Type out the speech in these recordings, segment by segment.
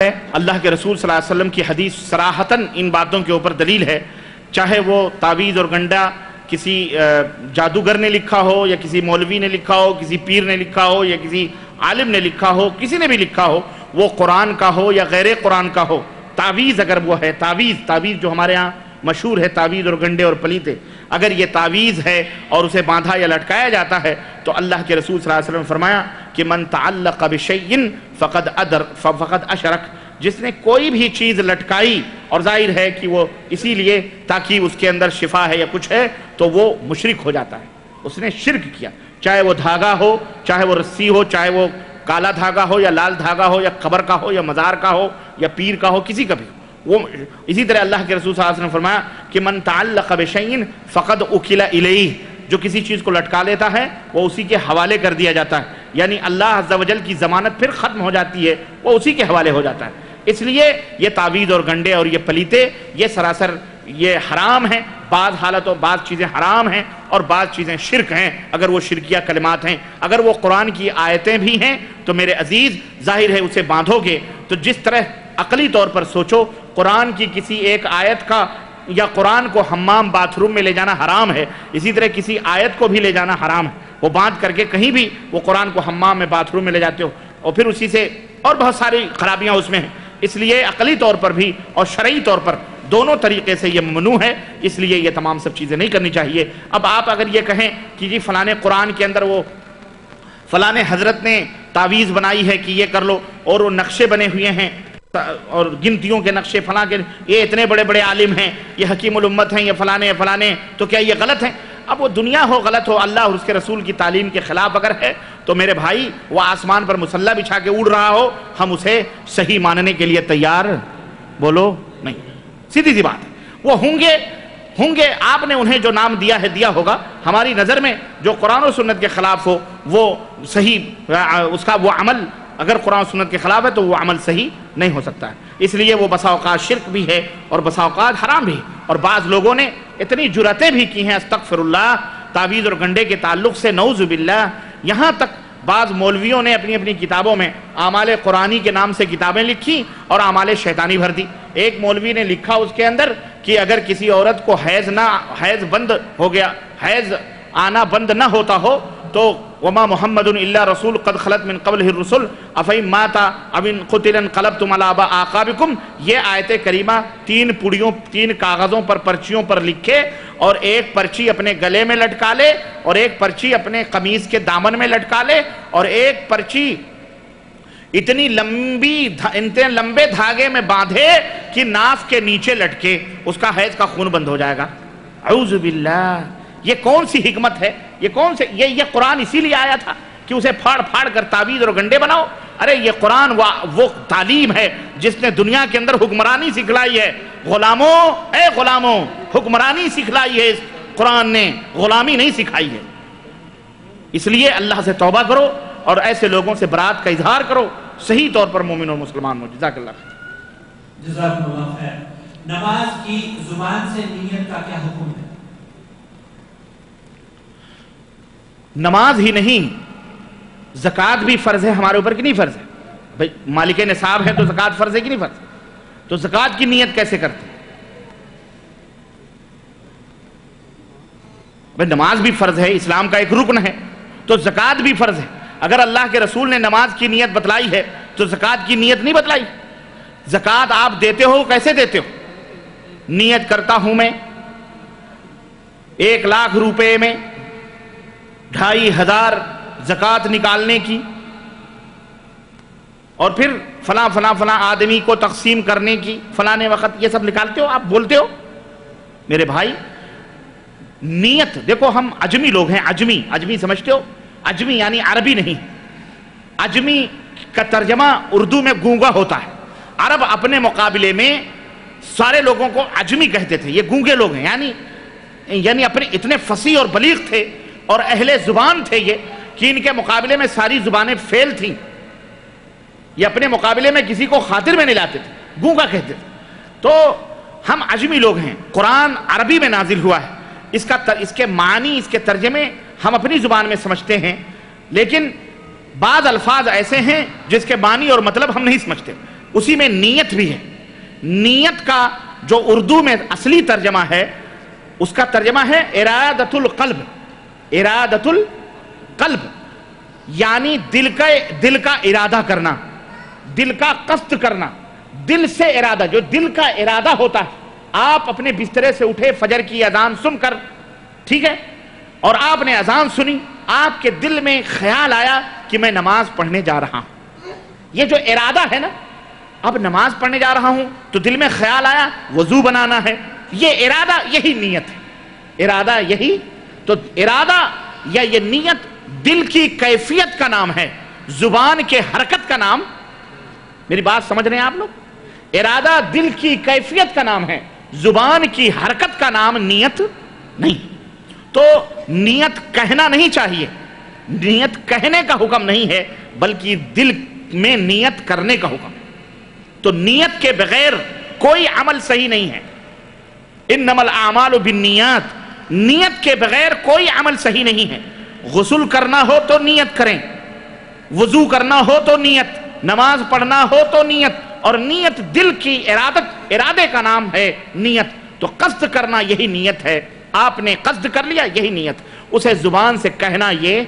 ہے، اللہ کے رسول صلی اللہ علیہ وسلم کی حدیث صراحتاً ان باتوں کے اوپر دلیل ہے، چاہے وہ تعویذ اور گنڈا کسی جادوگر نے لکھا ہو، یا کسی مولوی نے لکھا ہو، کسی پیر نے لکھا ہو، یا کسی عالم نے لکھا ہو، کسی نے بھی لکھا ہو، وہ قرآن کا ہو یا غیر قرآن کا ہو، تعویذ اگر وہ ہے، تعویذ جو ہمارے ہاں مشہور ہے، تعویذ اور گنڈے اور پلیتے، اگر یہ تعویذ ہے اور اسے باندھا یا لٹکایا جاتا ہے تو اللہ کے رسول صلی اللہ علیہ وسلم نے فرمایا کہ من تعلق بشیء فقد اشرک، جس نے کوئی بھی چیز لٹکائی اور ظاہر ہے کہ وہ اسی لیے تاکہ اس کے اندر شفا ہے یا کچھ ہے، تو وہ مشرک ہو جاتا ہے، اس نے شرک کیا، چاہے وہ دھاگا ہو، چاہے وہ رسی ہو، چاہے وہ کالا دھاگا ہو یا لال دھاگا ہو یا قبر کا ہو یا مزار کا ہو یا پیر کا ہو، کسی کا بھی وہ۔ اسی طرح اللہ کے رسول صلی اللہ علیہ وسلم نے فرمایا کہ من تعلق بشیء فقد اکل الیہ، جو کسی چیز کو لٹکا لیتا ہے وہ اسی کے حوالے کر دیا جاتا ہے، یعنی اللہ عز و جل کی ضمانت پھر ختم ہو جاتی ہے، وہ اسی کے حوالے ہو جاتا ہے۔ اس لیے یہ تعویذ اور گنڈے اور یہ پلیتے یہ سراسر یہ حرام ہیں، بعض حالتوں بعض چیزیں حرام ہیں اور بعض چیزیں شرک ہیں، اگر وہ شرکیہ کلمات ہیں، اگر وہ قرآن کی آیتیں بھی ہیں تو میرے عزیز ظاہر ہے اسے باندھو گے تو جس طرح عقلی طور پر سوچو، قرآن کی کسی ایک آیت کا یا قرآن کو حمام باتھ روم میں لے جانا حرام ہے، اسی طرح کسی آیت کو بھی لے جانا حرام ہے، وہ باندھ کر کے کہیں بھی وہ قرآن کو حمام میں باتھ روم میں لے جاتے ہو اور پھر اسی سے اور بہت ساری خرابیاں اس میں ہیں، اس لیے عقلی طور پر بھی اور شرعی طور پر دونوں طریقے سے یہ ممنوع ہے، اس لیے یہ تمام سب چیزیں نہیں کرنی چاہیے۔ اب آپ اگر یہ کہیں کہ جی فلاں قرآن کے اندر وہ فلاں حضرت نے تعویذ بنائی ہے کہ یہ کر لو اور وہ نقشے بنے ہوئے ہیں اور گنتیوں کے نقشے فلاں کے، یہ اتنے بڑے بڑے عالم ہیں، یہ حکیم الامت ہیں، یہ فلاں، تو کیا یہ غلط ہیں؟ اب وہ دنیا ہو غلط ہو، اللہ اور اس کے رسول کی تعلیم کے خلاف اگر ہے تو میرے بھائی وہ آسمان پر مسلح بچھا کے اڑ رہا ہو، ہم اسے صحیح ماننے کے لیے تیار بولو نہیں، سیدھی سی بات ہے۔ وہ ہوں گے آپ نے انہیں جو نام دیا ہے دیا ہوگا، ہماری نظر میں جو قرآن و سنت کے خلاف ہو وہ صحیح اس کا وہ عمل اگر قرآن و سنت کے خلاف ہے تو وہ عمل صحیح نہیں ہو سکتا ہے، اس لیے وہ بسا اوقات شرک بھی ہے اور بسا اوقات حرام بھی ہے، اور بعض لوگوں نے اتنی جرأتیں بھی کی ہیں استغفر اللہ تعویذ اور گنڈے کے تعلق سے، نعوذ باللہ، یہاں تک بعض مولویوں نے اپنی اپنی کتابوں میں اعمال قرآنی کے نام سے کتابیں لکھی اور اعمال شیطانی بھر دی۔ ایک مولوی نے لکھا اس کے اندر کہ اگر کسی عورت کو حیض بند ہو گیا، حیض آنا بند نہ ہوتا ہو تو وما محمد الا رسول قد خلت من قبلہ الرسل افئن مات او ان قتل انقلبتم علی اعقابکم، یہ آیت کریمہ تین کاغذوں پر پرچیوں پر لکھے اور ایک پرچی اپنے گلے میں لٹکا لے اور ایک پرچی اپنے قمیض کے دامن میں لٹکا لے اور ایک پرچی اتنے لمبے دھاگے میں باندھے کہ ناف کے نیچے لٹکے، اس کا حیض کا خون بند ہو جائے گا۔ اعوذ باللہ، یہ کون سی حکمت ہے؟ یہ قرآن اسی لیے آیا تھا کہ اسے پھاڑ پھاڑ کر تعویذ اور گنڈے بناؤ؟ ارے یہ قرآن وہ تعلیم ہے جس نے دنیا کے اندر حکمرانی سکھلائی ہے۔ غلاموں حکمرانی سکھلائی ہے اس قرآن نے، غلامی نہیں سکھائی ہے۔ اس لیے اللہ سے توبہ کرو اور ایسے لوگوں سے برات کا اظہار کرو، صحیح طور پر مومن اور مسلمان ہو۔ جزاک اللہ خیر۔ جزاک اللہ خیر۔ نماز کی زبان سے نیت کا کیا حکم ہے؟ نماز ہی نہیں، زکوٰۃ بھی فرض ہے ہمارے اوپر کہ نہیں فرض ہے؟ بھائی مالک نصاب ہے تو زکوٰۃ فرض ہے کہ نہیں فرض؟ تو زکوٰۃ کی نیت کیسے کرتے؟ بھائی نماز بھی فرض ہے، اسلام کا ایک رکن ہے، تو زکوٰۃ بھی فرض ہے۔ اگر اللہ کے رسول نے نماز کی نیت بتلائی ہے تو زکوٰۃ کی نیت نہیں بتلائی؟ زکوٰۃ آپ دیتے ہو، کیسے دیتے ہو؟ نیت کرتا ہوں میں 1,00,000 روپے میں 2,500 زکوٰۃ نکالنے کی اور پھر فلاں آدمی کو تقسیم کرنے کی فلاں وقت، یہ سب نکالتے ہو، آپ بولتے ہو؟ میرے بھائی نیت دیکھو، ہم عجمی لوگ ہیں، عجمی سمجھتے ہو؟ عجمی یعنی عربی نہیں، عجمی کا ترجمہ اردو میں گونگا ہوتا ہے۔ عرب اپنے مقابلے میں سارے لوگوں کو عجمی کہتے تھے، یہ گونگے لوگ ہیں، یعنی اپنے اتنے فصیح اور بلیغ تھے اور اہل زبان تھے یہ کہ ان کے مقابلے میں ساری زبانیں فیل تھیں، یہ اپنے مقابلے میں کسی کو خاطر میں نہیں لاتے تھے، گونگا کہتے تھے۔ تو ہم عجمی لوگ ہیں، قرآن عربی میں نازل ہوا ہے، اس کے معنی، اس کے ترجمے ہم اپنی زبان میں سمجھتے ہیں، لیکن بعض الفاظ ایسے ہیں جس کے معنی اور مطلب ہم نہیں سمجھتے، اسی میں نیت بھی ہے. نیت کا جو اردو میں اصلی ترجمہ ہے اس کا ترجمہ ہے ارادت القلب. ارادت القلب یعنی دل کا ارادہ کرنا، دل کا قصد کرنا، دل سے ارادہ. جو دل کا ارادہ ہوتا ہے، آپ اپنے بسترے سے اٹھے فجر کی اذان سن کر، ٹھیک ہے، اور آپ نے اذان سنی، آپ کے دل میں خیال آیا کہ میں نماز پڑھنے جا رہا ہوں. یہ جو ارادہ ہے نا، اب نماز پڑھنے جا رہا ہوں تو دل میں خیال آیا وضو بنانا ہے، یہ ارادہ یہی نیت ہے. ارادہ یہی تو ارادہ یا یہ نیت دل کی کیفیت کا نام ہے، زبان کے حرکت کا نام. میری بات سمجھ رہے ہیں آپ لوگ؟ ارادہ دل کی کیفیت کا نام ہے، زبان کی حرکت کا نام نیت نہیں. تو نیت کہنا نہیں چاہیے، نیت کہنے کا حکم نہیں ہے بلکہ دل میں نیت کرنے کا حکم ہے. تو نیت کے بغیر کوئی عمل صحیح نہیں ہے. انما الاعمال بالنیات، نیت کے بغیر کوئی عمل صحیح نہیں ہے. غسل کرنا ہو تو نیت کریں، وضو کرنا ہو تو نیت، نماز پڑھنا ہو تو نیت، اور نیت دل کی ارادے کا نام ہے نیت. تو قصد کرنا یہی نیت ہے. آپ نے قصد کر لیا یہی نیت. اسے زبان سے کہنا یہ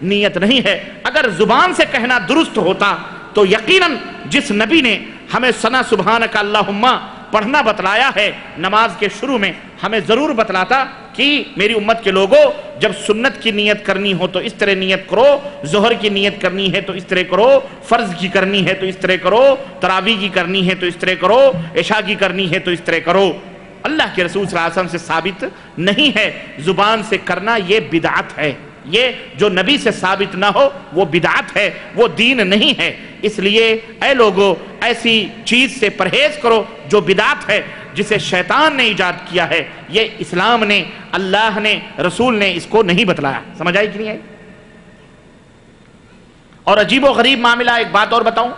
نیت نہیں ہے. اگر زبان سے کہنا درست ہوتا تو یقیناً جس نبی نے ہمیں ثنا سبحانک اللہم پڑھنا بتلایا ہے نماز کے شروع میں، ہمیں ضرور بتلاتا کہ میری امت کے لوگوں، جب سنت کی نیت کرنی ہو تو اس طرح نیت کرو، ظہر کی نیت کرنی ہے تو اس طرح کرو، فرض کی کرنی ہے تو اس طرح کرو، تراویح کی کرنی ہے تو اس طرح کرو، عشاء کی کرنی ہے تو اس طرح کرو. اللہ کے رسول صلی اللہ علیہ وسلم سے ثابت نہیں ہے. زبان سے کرنا یہ بدعت ہے. یہ جو نبی سے ثابت نہ ہو وہ بدعت ہے، وہ دین نہیں ہے. اس لیے اے لوگو، ایسی چیز سے پرہیز کرو جو بدعت ہے، جسے شیطان نے ایجاد کیا ہے. یہ اسلام نے، اللہ نے، رسول نے اس کو نہیں بتلایا. سمجھ آئی کہ نہیں آئی؟ اور عجیب و غریب معاملہ، ایک بات اور بتاؤں،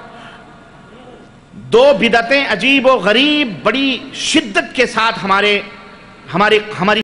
دو بدعتیں عجیب و غریب بڑی شدت کے ساتھ ہماری